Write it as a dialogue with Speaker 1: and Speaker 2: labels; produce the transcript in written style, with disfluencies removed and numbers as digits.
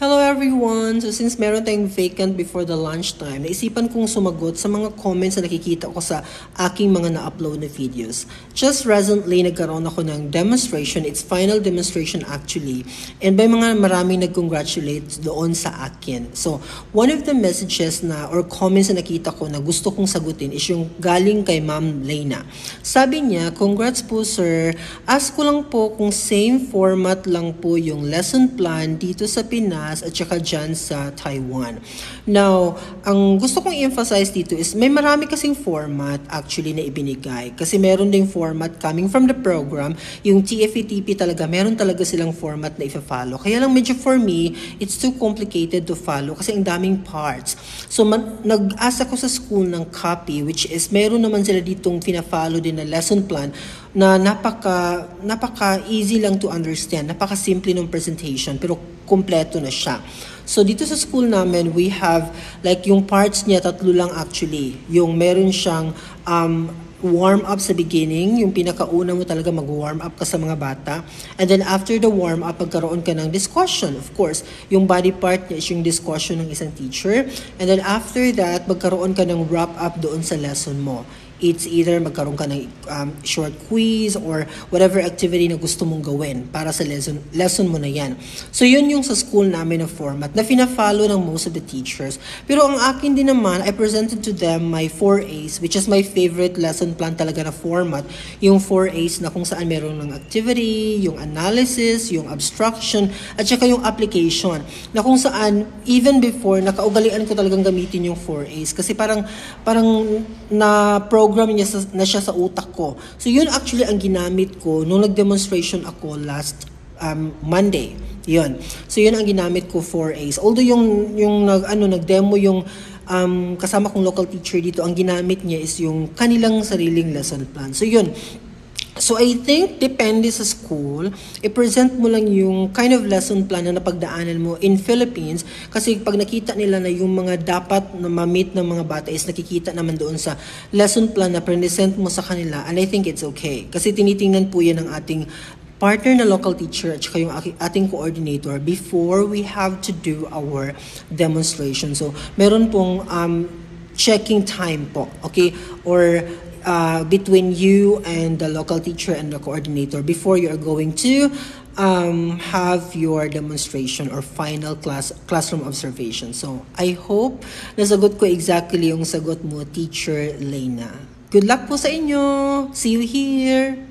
Speaker 1: Hello everyone! So since meron tayong vacant before the lunchtime, naisipan kong sumagot sa mga comments na nakikita ko sa aking mga na-upload na videos. Just recently, nagkaroon ako ng demonstration. It's final demonstration actually. And by mga maraming nag-congratulate doon sa akin. So one of the messages na or comments na nakita ko na gusto kong sagutin is yung galing kay Ma'am Lena. Sabi niya, "Congrats po sir. Ask ko lang po kung same format lang po yung lesson plan dito sa Pinas at saka dyan sa Taiwan." Now, ang gusto kong i-emphasize dito is may marami kasing format actually na ibinigay. Kasi meron ding format coming from the program. Yung TFETP talaga, meron talaga silang format na i-follow. Kaya lang medyo for me, it's too complicated to follow kasi ang daming parts. So, nag-ask ako sa school ng copy which is meron naman sila ditong fina-follow din na lesson plan na napaka-easy lang to understand. Napaka-simple ng presentation pero kompleto na siya. So dito sa school namin, we have like yung parts niya tatlo lang actually. Yung meron siyang warm up sa beginning, yung pinakauna mo talaga mag-warm up ka sa mga bata. And then after the warm up, magkaroon ka ng discussion. Of course, yung body part niya is yung discussion ng isang teacher. And then after that, magkaroon ka ng wrap up doon sa lesson mo. It's either magkaroon ka ng short quiz or whatever activity na gusto mong gawin para sa lesson mo na yan. So yun yung sa school namin na format na fina-follow ng most of the teachers. Pero ang akin din naman, I presented to them my 4As, which is my favorite lesson plan talaga na format. Yung 4As na kung saan meron ng activity, yung analysis, yung abstraction, at saka yung application. Na kung saan, even before, nakaugalian ko talagang gamitin yung 4As. Kasi parang na-program na siya sa utak ko. So yun actually ang ginamit ko nung nag-demonstration ako last Monday. Yun. So yun ang ginamit ko 4As. Although yung nag-demo yung kasama kong local teacher dito, ang ginamit niya is yung kanilang sariling lesson plan. So yun. So I think depende sa school, i-present mo lang yung kind of lesson plan na napagdaanan mo in Philippines kasi pag nakita nila na yung mga dapat na ma-meet ng mga bata is nakikita naman doon sa lesson plan na present mo sa kanila, and I think it's okay. Kasi tinitingnan po yan ng ating partner na local teacher at saka yung ating coordinator before we have to do our demonstration. So meron pong checking time po, okay? Or between you and the local teacher and the coordinator before you are going to have your demonstration or final classroom observation. So, I hope nasagot ko exactly yung sagot mo, Teacher Lena. Good luck po sa inyo! See you here!